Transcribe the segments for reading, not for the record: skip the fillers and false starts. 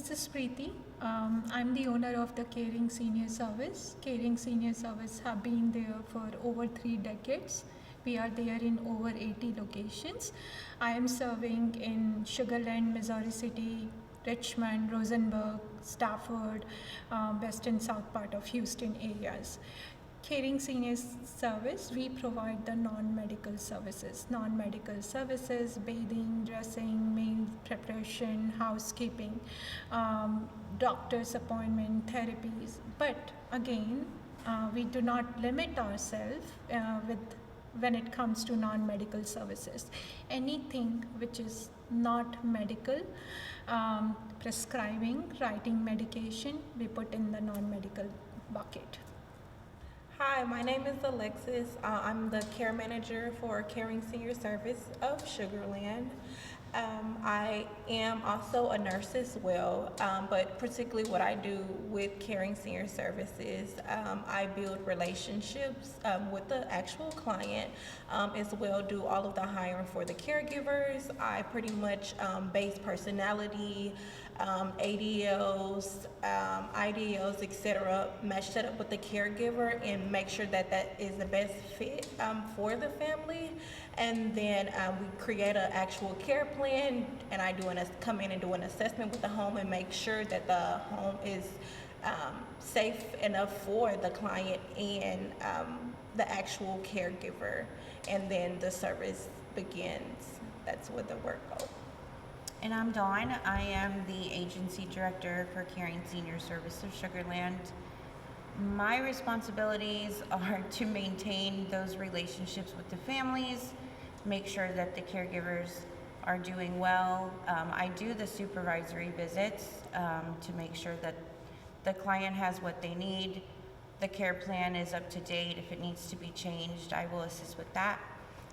This is Preeti. I'm the owner of the Caring Senior Service. Caring Senior Service have been there for over 3 decades. We are there in over 80 locations. I am serving in Sugar Land, Missouri City, Richmond, Rosenberg, Stafford, west and south part of Houston areas. Caring Senior Service, we provide the non-medical services. Non-medical services, bathing, dressing, meal preparation, housekeeping, doctor's appointment, therapies. But again, we do not limit ourselves with when it comes to non-medical services. Anything which is not medical, prescribing, writing medication, we put in the non-medical bucket. Hi, my name is Alexis. I'm the care manager for Caring Senior Service of Sugarland. I am also a nurse as well, but particularly what I do with Caring Senior Services, I build relationships with the actual client, as well do all of the hiring for the caregivers. I pretty much base personality, ADLs, IDLs, etc., match that up with the caregiver and make sure that that is the best fit for the family. And then we create an actual care plan, and I come in and do an assessment with the home and make sure that the home is safe enough for the client and the actual caregiver, and then the service begins. That's where the work goes. And I'm Dawn. I am the agency director for Caring Senior Service of Sugarland. My responsibilities are to maintain those relationships with the families, make sure that the caregivers are doing well. I do the supervisory visits to make sure that the client has what they need. The care plan is up to date. If it needs to be changed, I will assist with that.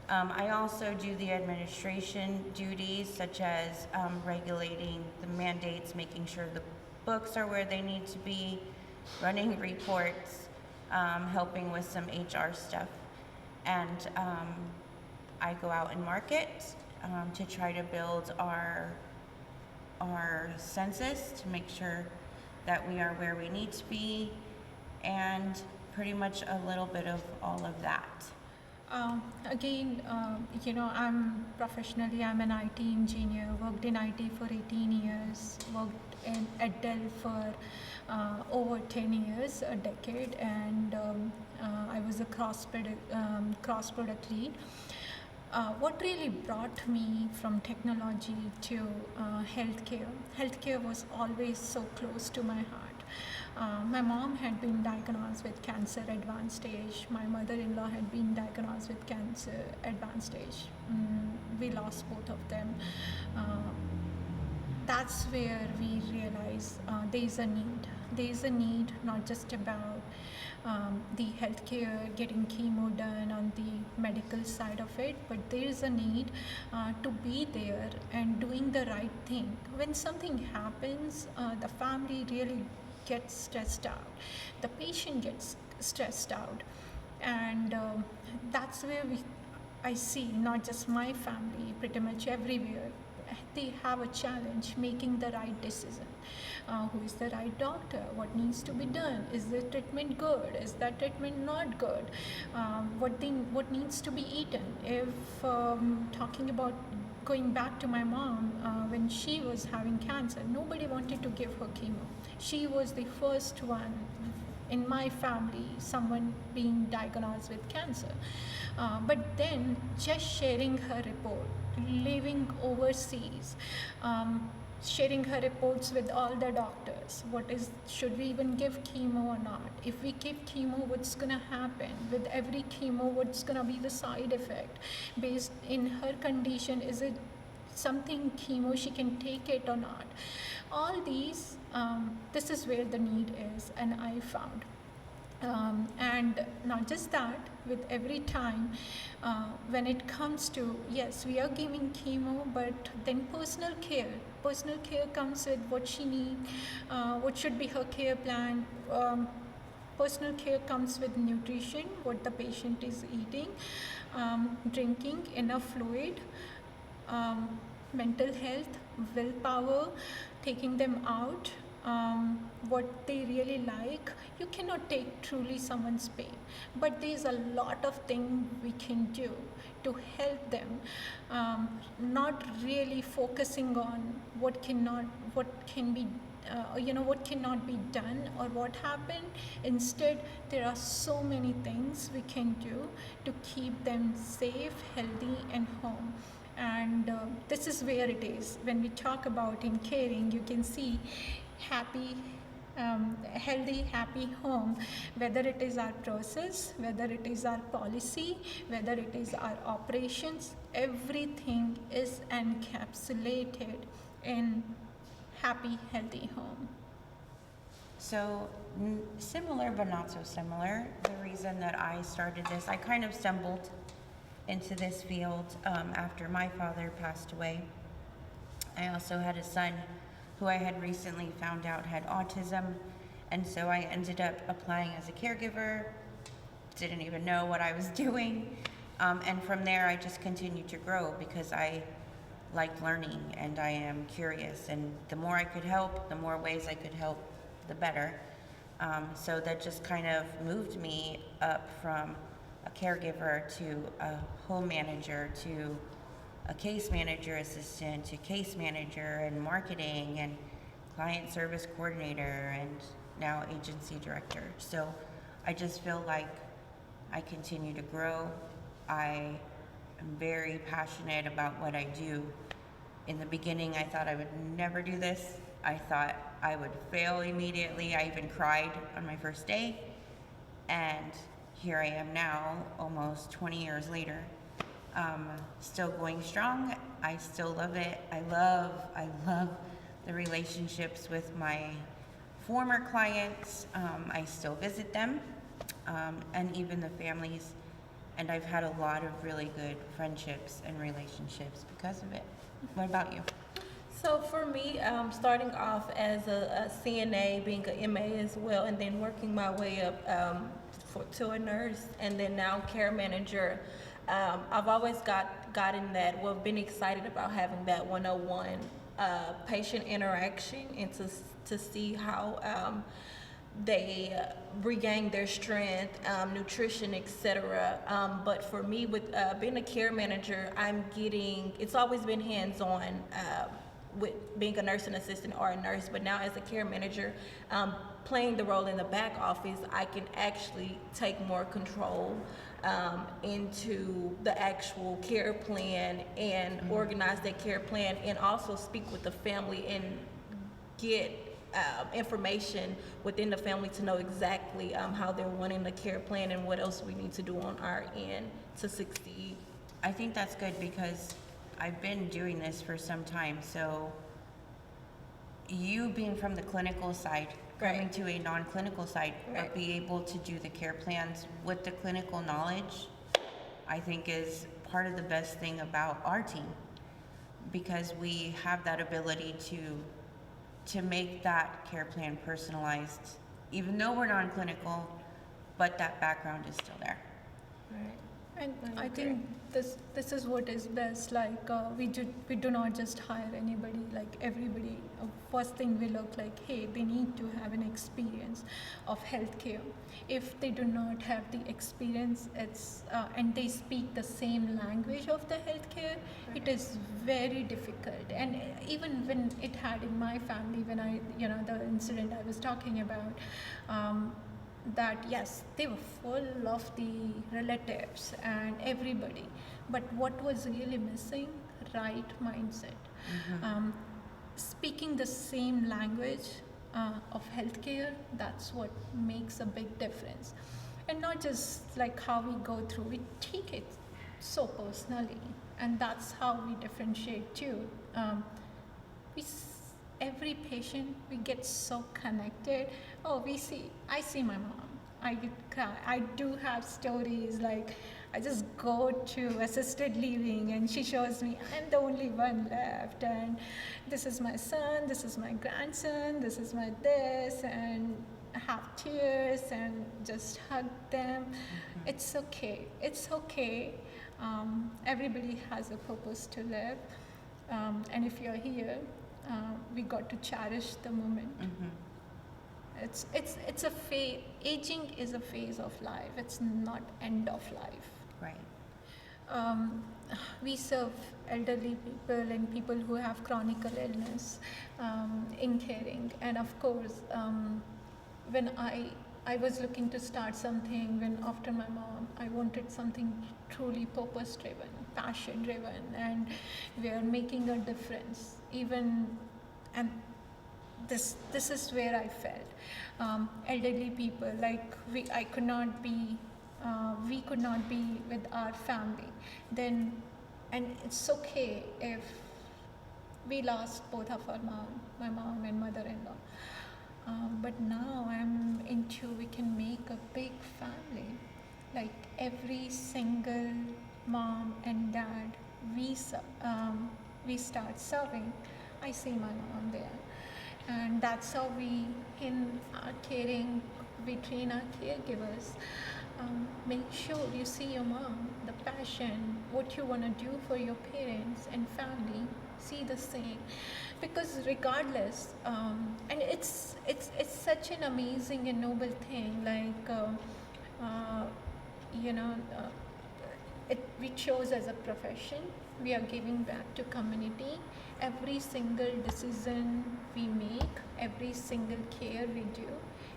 I also do the administration duties, such as regulating the mandates, making sure the books are where they need to be, running reports, helping with some HR stuff. And I go out and market to try to build our census to make sure that we are where we need to be, and pretty much a little bit of all of that. I'm professionally, I'm an IT engineer, worked in IT for 18 years, worked at Dell for over 10 years, a decade, and I was a cross-product lead. What really brought me from technology to healthcare was always so close to my heart. My mom had been diagnosed with cancer advanced stage. My mother-in-law had been diagnosed with cancer advanced stage. We lost both of them. That's where we realized there is a need. There is a need not just about the healthcare, getting chemo done on the medical side of it, but there is a need to be there and doing the right thing. When something happens, the family really gets stressed out. The patient gets stressed out, and that's where I see not just my family, pretty much everywhere. They have a challenge making the right decision. Who is the right doctor? What needs to be done? Is the treatment good? Is that treatment not good? What needs to be eaten? If talking about going back to my mom, when she was having cancer, nobody wanted to give her chemo. She was the first one in my family, someone being diagnosed with cancer. But then just sharing her report, living overseas, sharing her reports with all the doctors. Should we even give chemo or not? If we give chemo, what's gonna happen? With every chemo, what's gonna be the side effect? Based in her condition, is it something chemo she can take it or not? All these, this is where the need is, and I found. And not just that, with every time when it comes to, yes, we are giving chemo, but then personal care comes with what she needs, what should be her care plan. Personal care comes with nutrition, what the patient is eating, drinking enough fluid, mental health, willpower, taking them out, what they really like. You cannot take truly someone's pain, but there's a lot of things we can do to help them, not really focusing on what can be what cannot be done or what happened. Instead, there are so many things we can do to keep them safe, healthy, and home. And this is where it is. When we talk about in caring, you can see happy, healthy, happy home, whether it is our process, whether it is our policy, whether it is our operations, everything is encapsulated in happy, healthy home. So, similar but not so similar. The reason that I started this, I kind of stumbled into this field after my father passed away. I also had a son who I had recently found out had autism, and so I ended up applying as a caregiver, didn't even know what I was doing, and from there I just continued to grow because I like learning and I am curious, and the more I could help, the more ways I could help, the better. So that just kind of moved me up from a caregiver to a home manager to a case manager assistant to case manager and marketing and client service coordinator and now agency director. So I just feel like I continue to grow. I am very passionate about what I do. In the beginning, I thought I would never do this. I thought I would fail immediately. I even cried on my first day. And here I am now, almost 20 years later, still going strong. I still love it. I love the relationships with my former clients. I still visit them, and even the families. And I've had a lot of really good friendships and relationships because of it. What about you? So for me, starting off as a CNA, being an MA as well, and then working my way up to a nurse, and then now care manager, I've always gotten that. Well, been excited about having that one-on-one patient interaction, and to see how they regain their strength, nutrition, etc. But for me, with being a care manager, it's always been hands-on with being a nursing assistant or a nurse, but now as a care manager, playing the role in the back office, I can actually take more control into the actual care plan and organize that care plan, and also speak with the family and get information within the family to know exactly how they're wanting the care plan and what else we need to do on our end to succeed. I think that's good because I've been doing this for some time. So you being from the clinical side, coming Right. to a non-clinical side, Right. but be able to do the care plans with the clinical knowledge, I think is part of the best thing about our team, because we have that ability to make that care plan personalized, even though we're non-clinical, but that background is still there. Right. And I I agree. think this is what is best. Like we do not just hire anybody. Like everybody, first thing we look like, hey, they need to have an experience of healthcare. If they do not have the experience, it's and they speak the same language of the healthcare, it is very difficult. And even when it had in my family, when I the incident I was talking about. That yes, they were full of the relatives and everybody, but what was really missing? Right mindset. Speaking the same language of healthcare, that's what makes a big difference. And not just like how we go through, we take it so personally, and that's how we differentiate too. we every patient we get so connected. Oh, I see my mom, I get cry. I do have stories like I just go to assisted living and she shows me I'm the only one left, and this is my son, this is my grandson, this is my this, and I have tears and just hug them. It's okay, it's okay. Everybody has a purpose to live, and if you're here, we got to cherish the moment. Mm-hmm. It's a phase. Aging is a phase of life. It's not end of life. Right. um, we serve elderly people and people who have chronic illness in caring. And of course, when I was looking to start something when after my mom, I wanted something truly purpose driven, passion driven, and we are making a difference. Even and this is where I felt elderly people, like we could not be with our family then, and it's okay if we lost both of our my mom and mother-in-law. But now I'm into we can make a big family, like every single mom and dad we start serving. I see my mom there, and that's how we in our caring we train our caregivers. Make sure you see your mom, the passion, what you want to do for your parents and family. See the same, because regardless, and it's such an amazing and noble thing. Like uh, you know, we chose as a profession. We are giving back to community. Every single decision we make, every single care we do,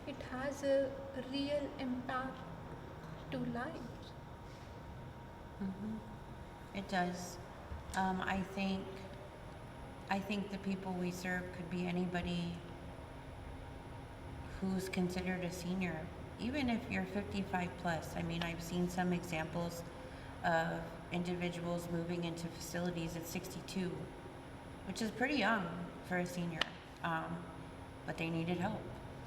it has a real impact to lives. Mm-hmm. It does. I think the people we serve could be anybody who's considered a senior, even if you're 55 plus. I mean, I've seen some examples of individuals moving into facilities at 62, which is pretty young for a senior, but they needed help.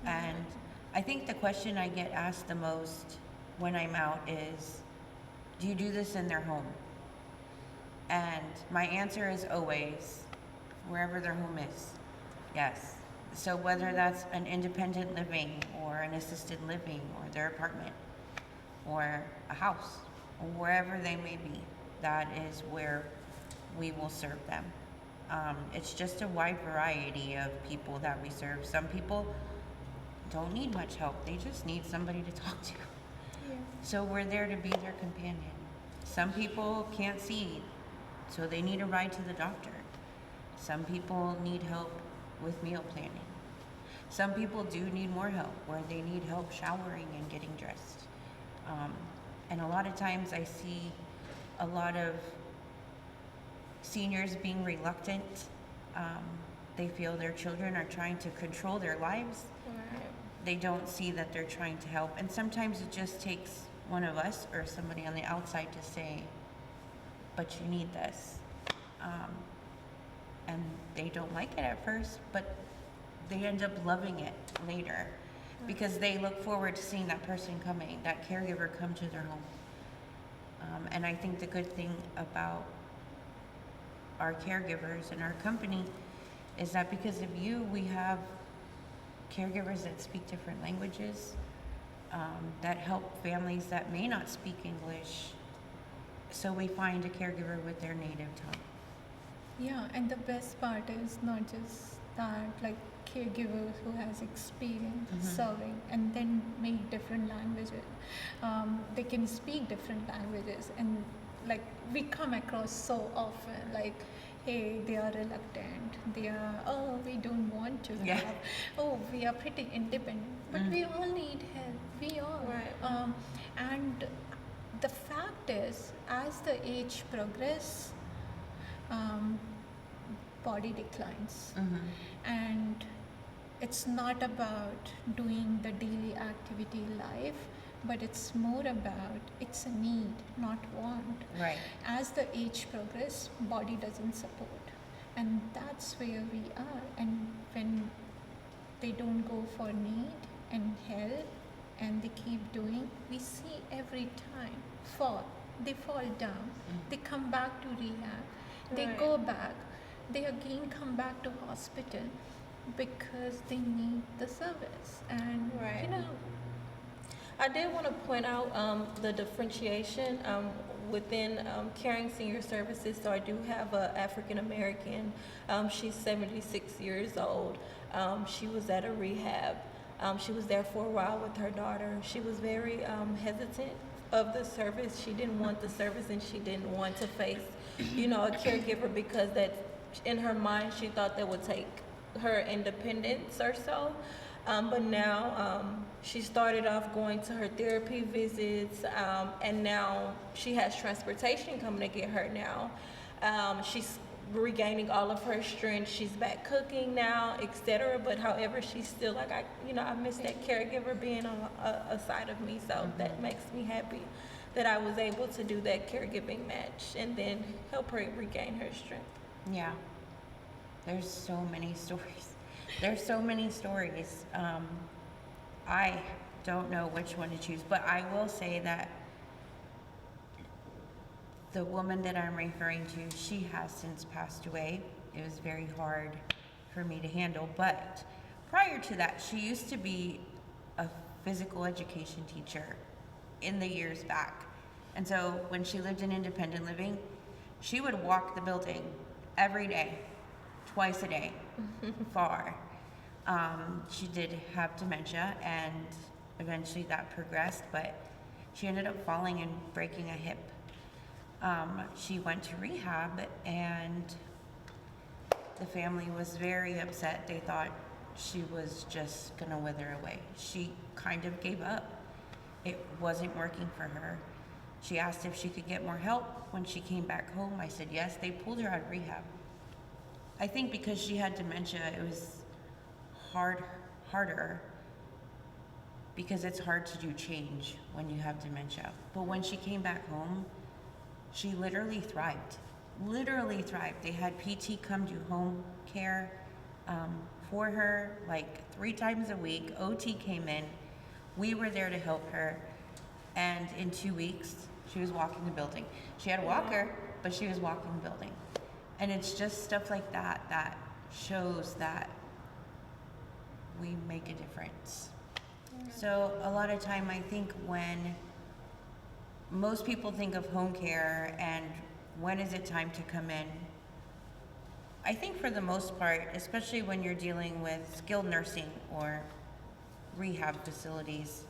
And I think the question I get asked the most when I'm out is, do you do this in their home? And my answer is always, wherever their home is, yes. So whether that's an independent living or an assisted living or their apartment or a house or wherever they may be, that is where we will serve them. It's just a wide variety of people that we serve. Some people don't need much help. They just need somebody to talk to. Yeah. So we're there to be their companion. Some people can't see, so they need a ride to the doctor. Some people need help with meal planning. Some people do need more help, where they need help showering and getting dressed. And a lot of times I see a lot of seniors being reluctant. They feel their children are trying to control their lives. Right. They don't see that they're trying to help. And sometimes it just takes one of us or somebody on the outside to say, but you need this. And they don't like it at first, but they end up loving it later because they look forward to seeing that person coming, that caregiver come to their home. And I think the good thing about our caregivers and our company is that because of you, we have caregivers that speak different languages, that help families that may not speak English. So we find a caregiver with their native tongue. Yeah, and the best part is not just that, like caregivers who has experience serving and then make different languages. They can speak different languages, and like we come across so often, like, hey, they are reluctant. They are, oh, we don't want to Yeah. have. Oh, we are pretty independent, but we all need help. We all. Right. And the fact is, as the age progress, body declines, and it's not about doing the daily activity life, but it's more about it's a need, not want. Right. As the age progress, body doesn't support, and that's where we are. And when they don't go for need and help and they keep doing, we see every time they fall down, they come back to rehab, they Right. go back, they again come back to hospital because they need the service. And Right. you know, I did want to point out the differentiation. within Caring Senior Services. So I do have a African American. She's 76 years old. She was at a rehab. She was there for a while with her daughter. She was very hesitant of the service. She didn't want the service, and she didn't want to face, a caregiver, because that in her mind she thought that would take her independence or so. But now she started off going to her therapy visits, and now she has transportation coming to get her now. She's regaining all of her strength. She's back cooking now, etc. But however, she's still like, I miss that caregiver being on a side of me. So that makes me happy that I was able to do that caregiving match and then help her regain her strength. Yeah. There's so many stories. There's so many stories. I don't know which one to choose, but I will say that the woman that I'm referring to, she has since passed away. It was very hard for me to handle, but prior to that, she used to be a physical education teacher in the years back. And so when she lived in independent living, she would walk the building every day, twice a day, far. She did have dementia, and eventually that progressed, but she ended up falling and breaking a hip. She went to rehab, and the family was very upset. They thought she was just gonna wither away. She kind of gave up. It wasn't working for her. She asked if she could get more help. When she came back home, I said yes. They pulled her out of rehab. I think because she had dementia, it was harder, because it's hard to do change when you have dementia. But when she came back home, she literally thrived. Literally thrived. They had PT come do home care for her like 3 times a week. OT came in. We were there to help her. And in 2 weeks, she was walking the building. She had a walker, but she was walking the building. And it's just stuff like that that shows that we make a difference. So a lot of time, I think when most people think of home care and when is it time to come in, I think for the most part, especially when you're dealing with skilled nursing or rehab facilities,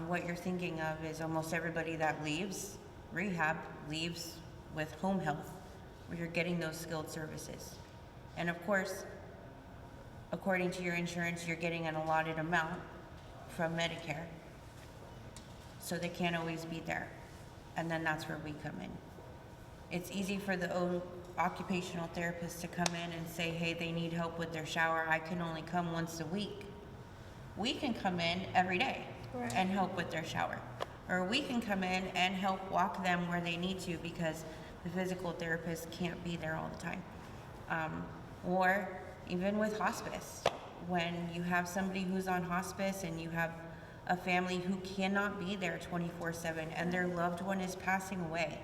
what you're thinking of is almost everybody that leaves rehab leaves with home health, where you're getting those skilled services. And of course, according to your insurance, you're getting an allotted amount from Medicare. So they can't always be there. And then that's where we come in. It's easy for the occupational therapist to come in and say, hey, they need help with their shower. I can only come once a week. We can come in every day and help with their shower. Or we can come in and help walk them where they need to, because the physical therapist can't be there all the time. Or even with hospice, when you have somebody who's on hospice and you have a family who cannot be there 24/7 and their loved one is passing away,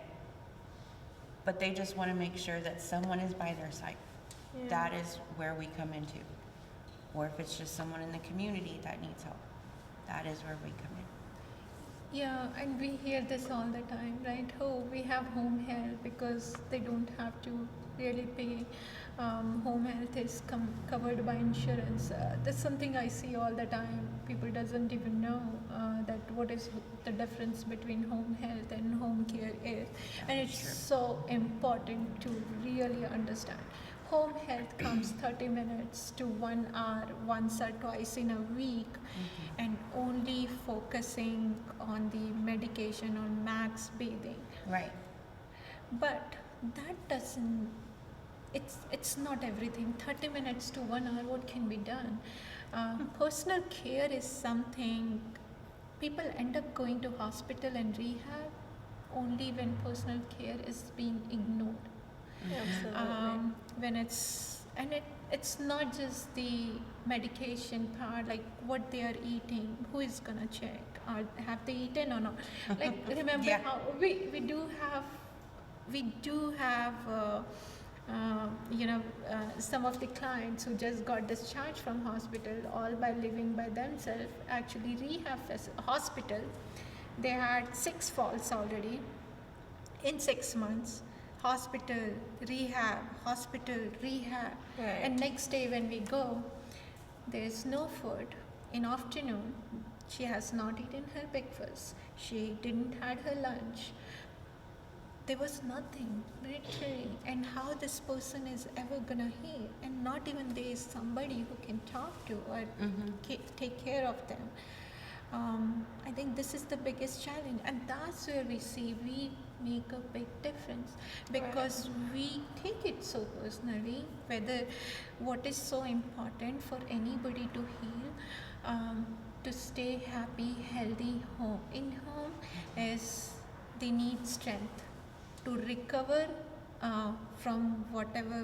but they just want to make sure that someone is by their side. Yeah. That is where we come into. Or if it's just someone in the community that needs help, that is where we come in. Yeah, and we hear this all the time, right? Oh, we have home health because they don't have to really pay. Home health is covered by insurance. That's something I see all the time. People doesn't even know that what is the difference between home health and home care is. And it's so important to really understand. Home health comes 30 minutes to 1 hour once or twice in a week, and only focusing on the medication, on max bathing. Right. But that doesn't, it's not everything. 30 minutes to 1 hour, what can be done? Personal care is something people end up going to hospital and rehab only when personal care is being ignored. Absolutely. When it's not just the medication part, like what they are eating, who is gonna check, or have they eaten or not? Like remember how we do have some of the clients who just got discharged from hospital all by living by themselves. Actually, hospital, they had 6 falls already. in 6 months, hospital, rehab, hospital, rehab. Right. And next day when we go, there's no food. In afternoon, she has not eaten her breakfast. She didn't had her lunch. There was nothing, literally. And how this person is ever gonna heal, and not even there is somebody who can talk to or take care of them. I think this is the biggest challenge, and that's where we see we make a big difference because we take it so personally. Whether what is so important for anybody to heal, to stay happy, healthy home. In home is they need strength to recover from whatever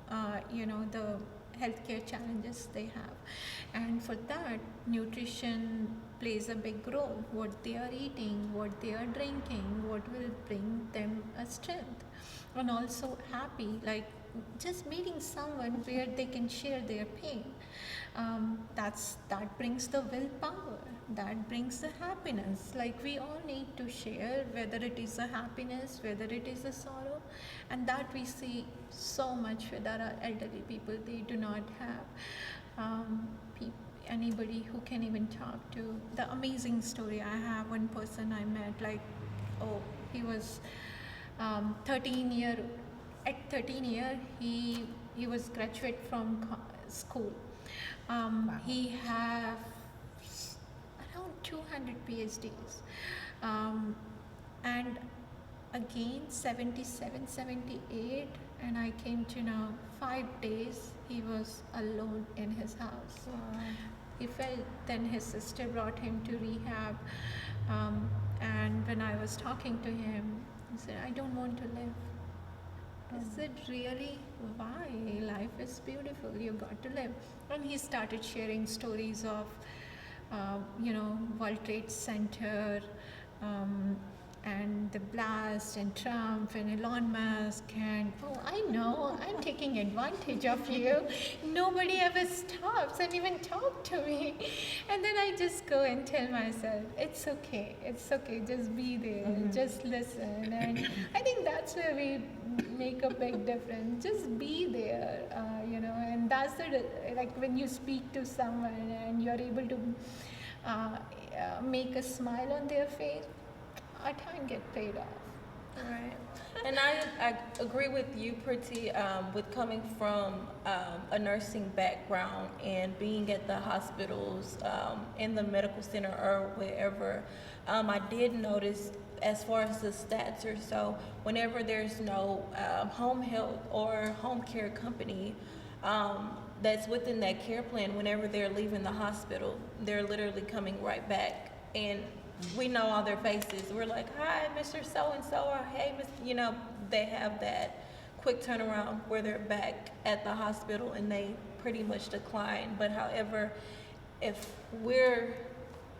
the healthcare challenges they have, and for that nutrition plays a big role. What they are eating, what they are drinking, what will bring them a strength, and also happy, like just meeting someone where they can share their pain. That brings the willpower, that brings the happiness. Like we all need to share, whether it is a happiness, whether it is a sorrow, and that we see so much with our elderly people. They do not have anybody who can even talk to. The amazing story, I have one person I met, like, oh, he was 13 year at 13 year he was graduate from school. He have around 200 PhDs, and again 77, 78, and I came to know 5 days he was alone in his house. He felt, then his sister brought him to rehab, and when I was talking to him, he said, I don't want to live. I said, really? Why? Life is beautiful. You got to live. And he started sharing stories of, World Trade Center, and the blast and Trump and Elon Musk, and oh, I know, I'm taking advantage of you. Nobody ever stops and even talk to me. And then I just go and tell myself, it's okay, just be there, just listen. And I think that's where we make a big difference. Just be there, and that's the, like when you speak to someone and you're able to make a smile on their face, our time get paid off. Right. And I agree with you, Preeti, with coming from a nursing background and being at the hospitals, in the medical center or wherever. I did notice, as far as the stats or so, whenever there's no home health or home care company that's within that care plan, whenever they're leaving the hospital, they're literally coming right back. And we know all their faces. We're like, hi, Mr. So-and-so, or hey, Mr. They have that quick turnaround where they're back at the hospital and they pretty much decline. But however, if we're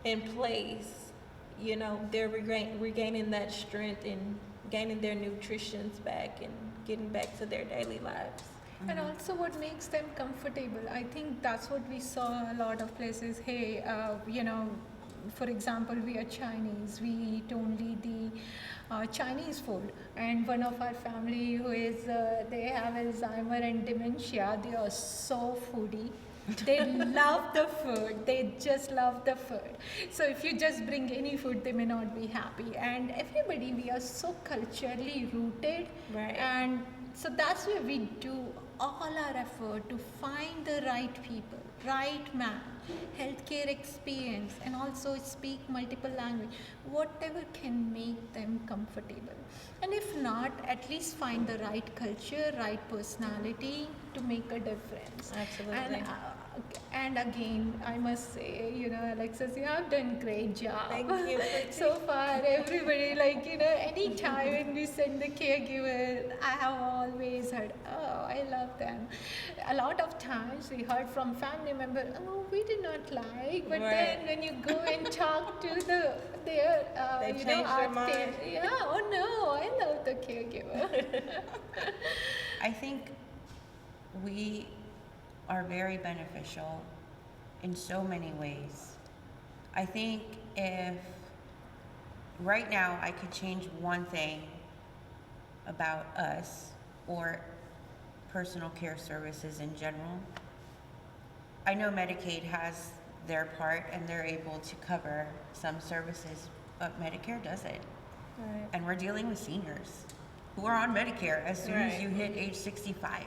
in place, they're regaining that strength and gaining their nutritions back and getting back to their daily lives. And also what makes them comfortable. I think that's what we saw a lot of places. Hey, for example, we are Chinese. We eat only the Chinese food. And one of our family who is, they have Alzheimer and dementia, they are so foodie. They love the food. They just love the food. So if you just bring any food, they may not be happy. And everybody, we are so culturally rooted. Right. And so that's where we do all our effort to find the right people, right man, healthcare experience, and also speak multiple language, whatever can make them comfortable. And if not, at least find the right culture, right personality to make a difference. Absolutely. And again, I must say, Alexis, you have done great job. Thank you. So far, everybody, anytime when we send the caregiver, I have always heard, oh, I love them. A lot of times we heard from family member, oh, we did not like, but then when you go and talk to their, they change their mind. Yeah, oh no, I love the caregiver. I think we are very beneficial in so many ways. I think if right now I could change one thing, about us or personal care services in general. I know Medicaid has their part and they're able to cover some services, but Medicare doesn't. Right. And we're dealing with seniors who are on Medicare as soon as you hit age 65.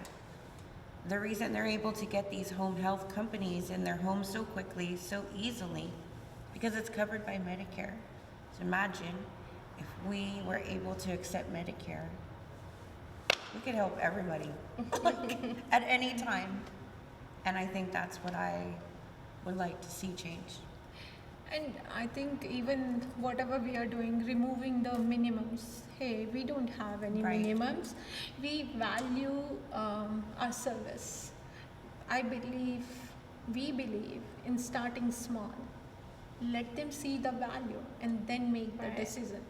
The reason they're able to get these home health companies in their homes so quickly, so easily, because it's covered by Medicare. So imagine if we were able to accept Medicare, we could help everybody like, at any time. And I think that's what I would like to see change. And I think even whatever we are doing, removing the minimums. Hey, we don't have any Right. minimums. We value our service. We believe in starting small. Let them see the value and then make the Right. decision.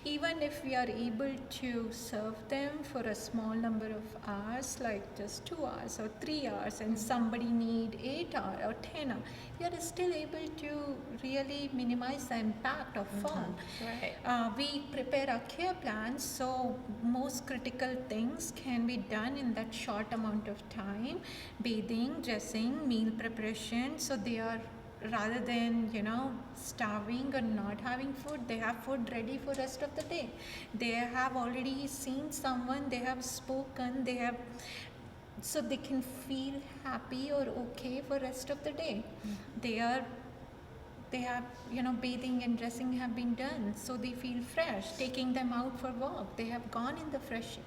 Even if we are able to serve them for a small number of hours, like just 2 hours or 3 hours, and somebody need 8 hours or 10 hours, we are still able to really minimize the impact of fall. Right. We prepare our care plans so most critical things can be done in that short amount of time: bathing, dressing, meal preparation. So they are, rather than starving or not having food, they have food ready for rest of the day. They have already seen someone, they have spoken, they have, so they can feel happy or okay for rest of the day. They have bathing and dressing have been done, so they feel fresh. Taking them out for walk, they have gone in the fresh air.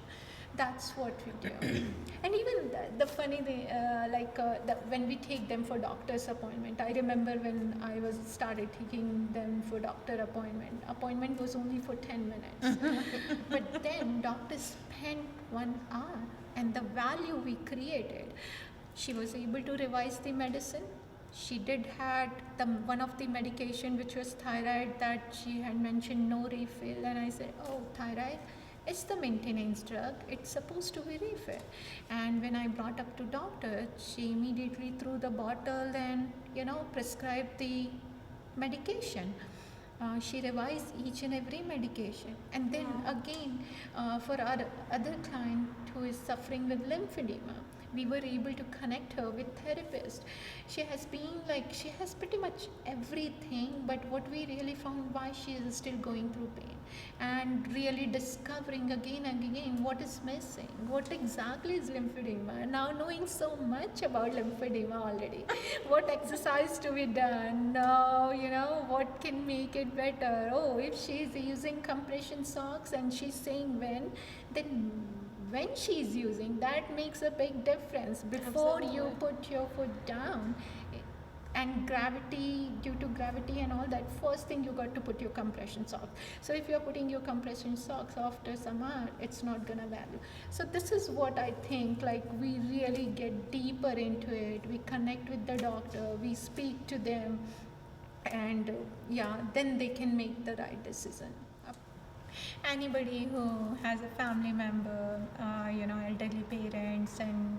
That's what we do. And even the funny thing, when we take them for doctor's appointment, I remember when I was started taking them for doctor appointment was only for 10 minutes. But then doctor spent 1 hour, and the value we created, she was able to revise the medicine. She did had one of the medication, which was thyroid, that she had mentioned no refill, and I said, oh, thyroid, it's the maintenance drug, it's supposed to be refill. And when I brought up to doctor, she immediately threw the bottle and prescribed the medication. She revised each and every medication. And then again, for our other client who is suffering with lymphedema, we were able to connect her with therapist. She has pretty much everything, but what we really found, why she is still going through pain, and really discovering again and again what is missing, what exactly is lymphedema. Now knowing so much about lymphedema already, what exercise to be done, now what can make it better. Oh, if she is using compression socks and she's saying then when she's using, that makes a big difference. Before you Absolutely. put your foot down, and due to gravity and all that, first thing you got to put your compression socks. So if you're putting your compression socks after some hour, it's not gonna value. So this is what I think, like, we really get deeper into it, we connect with the doctor, we speak to them, and then they can make the right decision. Anybody who has a family member, elderly parents, and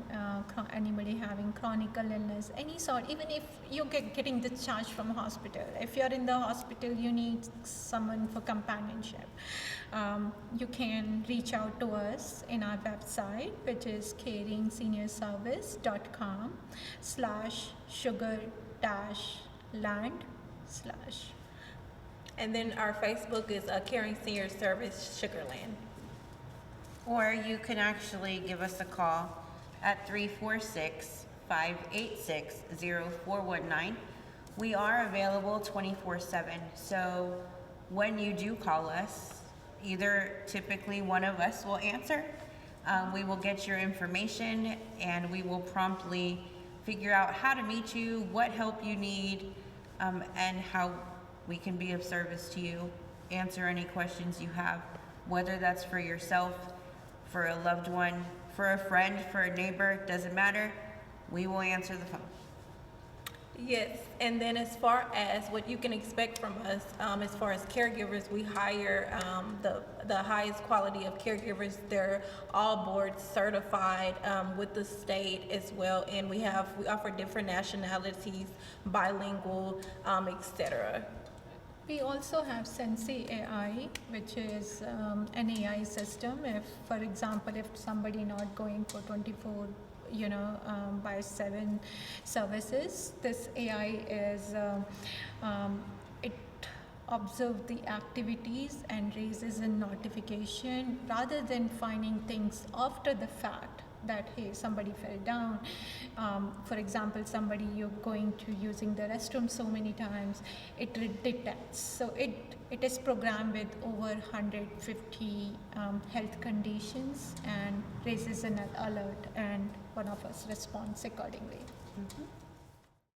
anybody having chronic illness, any sort, even if you're getting discharged from hospital, if you're in the hospital, you need someone for companionship, you can reach out to us in our website, which is caringSeniorService.com/sugar-land/. And then our Facebook is Caring Senior Service Sugarland. Or you can actually give us a call at 346-586-0419. We are available 24/7. So when you do call us, typically one of us will answer. We will get your information and we will promptly figure out how to meet you, what help you need, and how we can be of service to you, answer any questions you have, whether that's for yourself, for a loved one, for a friend, for a neighbor, doesn't matter. We will answer the phone. Yes, and then as far as what you can expect from us, as far as caregivers, we hire the highest quality of caregivers. They're all board certified with the state as well, and we offer different nationalities, bilingual, etc. We also have Sensei AI, which is an AI system. If, for example, if somebody not going for 24, by 7 services, this AI is it observe the activities and raises a notification rather than finding things after the fact that hey, somebody fell down. For example, somebody you're going to using the restroom so many times, it detects. So it is programmed with over 150 health conditions and raises an alert, and one of us responds accordingly. Mhm.